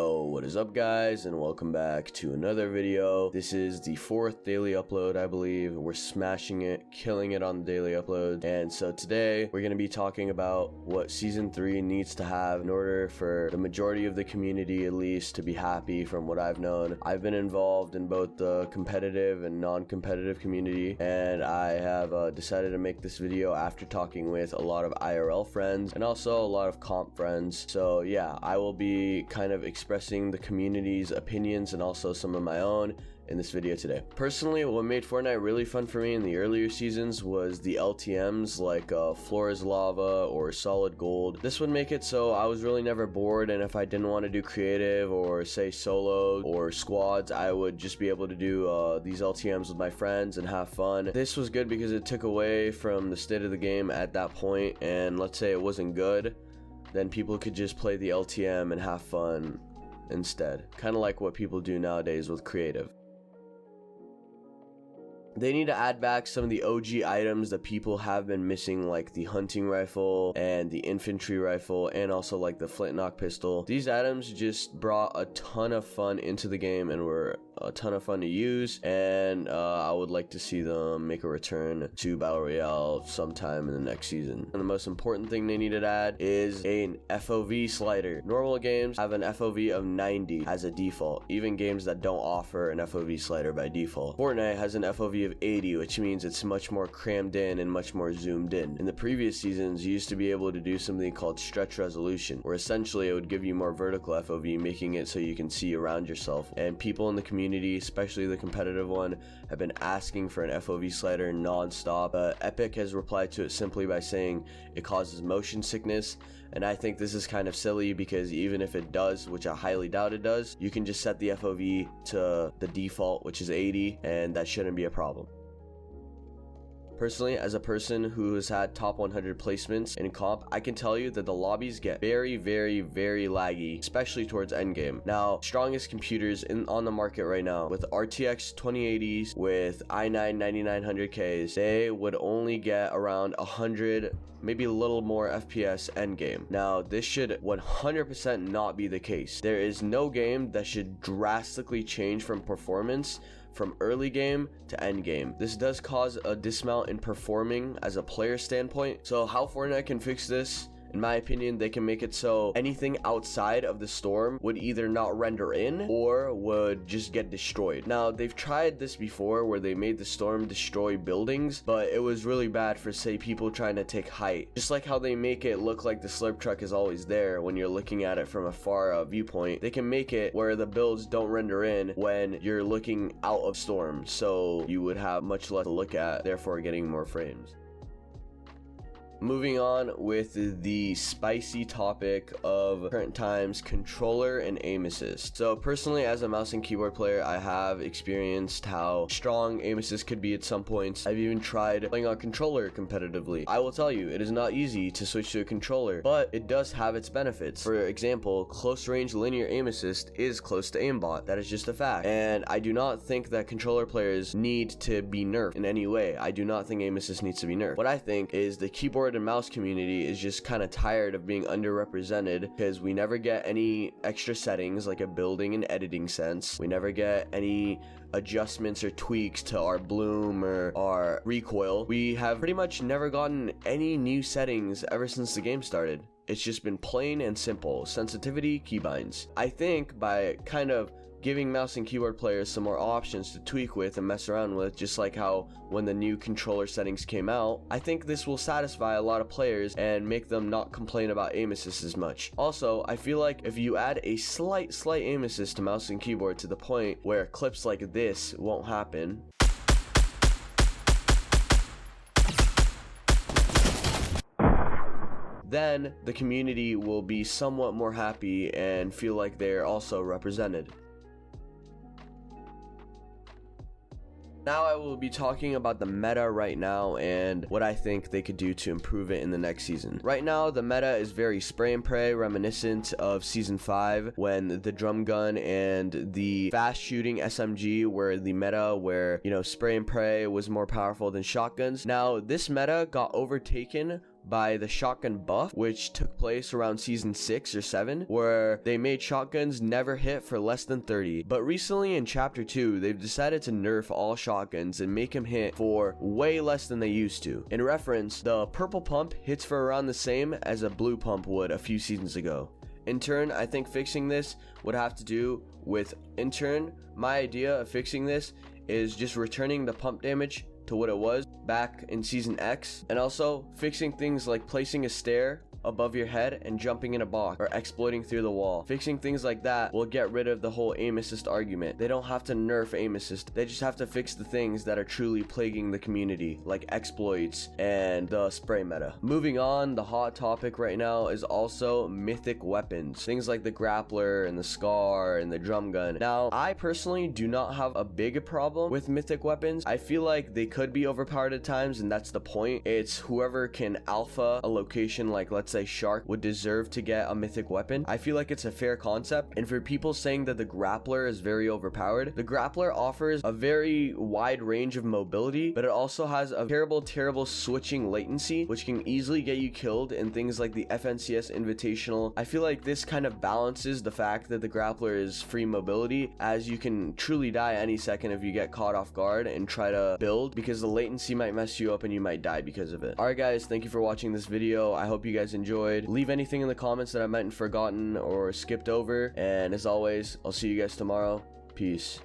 Yo, what is up guys, and welcome back to another video. This is the 4th daily upload, I believe. We're smashing it, killing it on the daily upload. And so today we're going to be talking about what season 3 needs to have in order for the majority of the community at least to be happy. From what I've known, I've been involved in both the competitive and non-competitive community, and I have decided to make this video after talking with a lot of IRL friends and also a lot of comp friends. So yeah, I will be kind of expressing the community's opinions and also some of my own in this video today. Personally, what made Fortnite really fun for me in the earlier seasons was the LTMs like Floor is Lava or Solid Gold. This would make it so I was really never bored, and if I didn't want to do creative or say solos or squads, I would just be able to do these LTMs with my friends and have fun. This was good because it took away from the state of the game at that point, and let's say it wasn't good, then people could just play the LTM and have fun instead. Kind of like what people do nowadays with creative. They need to add back some of the OG items that people have been missing, like the hunting rifle and the infantry rifle, and also like the flintlock pistol. These items just brought a ton of fun into the game and were a ton of fun to use, and I would like to see them make a return to Battle Royale sometime in the next season. And the most important thing they need to add is an FOV slider. Normal games have an FOV of 90 as a default, even games that don't offer an FOV slider by default. Fortnite has an FOV of 80, which means it's much more crammed in and much more zoomed in. In the previous seasons, you used to be able to do something called stretch resolution, where essentially it would give you more vertical FOV, making it so you can see around yourself. And people in the community, especially the competitive one, have been asking for an FOV slider non-stop. Epic has replied to it simply by saying it causes motion sickness, and I think this is kind of silly because even if it does, which I highly doubt it does, you can just set the FOV to the default, which is 80, and that shouldn't be a problem. Personally, as a person who has had top 100 placements in comp, I can tell you that the lobbies get very laggy, especially towards endgame. Now, strongest computers on the market right now, with RTX 2080s, with i9 9900Ks, they would only get around 100, maybe a little more FPS endgame. Now, this should 100% not be the case. There is no game that should drastically change from performance from early game to end game. This does cause a dismount in performing as a player standpoint. So how Fortnite can fix this, in my opinion, they can make it so anything outside of the storm would either not render in or would just get destroyed. Now, they've tried this before where they made the storm destroy buildings, but it was really bad for, say, people trying to take height. Just like how they make it look like the slurp truck is always there when you're looking at it from a far viewpoint, they can make it where the builds don't render in when you're looking out of storm, so you would have much less to look at, therefore getting more frames. Moving on with the spicy topic of current times, controller and aim assist. So personally, as a mouse and keyboard player, I have experienced how strong aim assist could be at some points. I've even tried playing on controller competitively. I will tell you, it is not easy to switch to a controller, but it does have its benefits. For example, close range linear aim assist is close to aimbot. That is just a fact. And I do not think that controller players need to be nerfed in any way. I do not think aim assist needs to be nerfed. What I think is the keyboard and mouse community is just kind of tired of being underrepresented because we never get any extra settings like a building and editing sense. We never get any adjustments or tweaks to our bloom or our recoil. We have pretty much never gotten any new settings ever since the game started. It's just been plain and simple. Sensitivity, keybinds. I think by kind of giving mouse and keyboard players some more options to tweak with and mess around with, just like how when the new controller settings came out, I think this will satisfy a lot of players and make them not complain about aim assist as much. Also, I feel like if you add a slight aim assist to mouse and keyboard to the point where clips like this won't happen, then the community will be somewhat more happy and feel like they're also represented. Now I will be talking about the meta right now and what I think they could do to improve it in the next season. Right now, the meta is very spray and pray, reminiscent of Season 5 when the drum gun and the fast shooting SMG were the meta where, you know, spray and pray was more powerful than shotguns. Now, this meta got overtaken by the shotgun buff, which took place around season 6 or 7, where they made shotguns never hit for less than 30. But recently in chapter 2, they've decided to nerf all shotguns and make them hit for way less than they used to. In reference, the purple pump hits for around the same as a blue pump would a few seasons ago. In turn, I think fixing this would have to do with, my idea of fixing this is just returning the pump damage to what it was back in season X, and also fixing things like placing a stair above your head and jumping in a box or exploiting through the wall. Fixing things like that will get rid of the whole aim assist argument. They don't have to nerf aim assist, they just have to fix the things that are truly plaguing the community, like exploits and the spray meta. Moving on, the hot topic right now is also mythic weapons, things like the grappler and the scar and the drum gun. Now, I personally do not have a big problem with mythic weapons. I feel like they could be overpowered at times, and that's the point. It's whoever can alpha a location, like let's say Shark, would deserve to get a mythic weapon. I feel like it's a fair concept. And for people saying that the grappler is very overpowered, the grappler offers a very wide range of mobility, but it also has a terrible switching latency, which can easily get you killed in things like the FNCS Invitational. I feel like this kind of balances the fact that the grappler is free mobility, as you can truly die any second if you get caught off guard and try to build, because the latency might mess you up and you might die because of it. Alright guys, thank you for watching this video. I hope you guys enjoyed. Leave anything in the comments that I might have forgotten or skipped over, and as always, I'll see you guys tomorrow. Peace.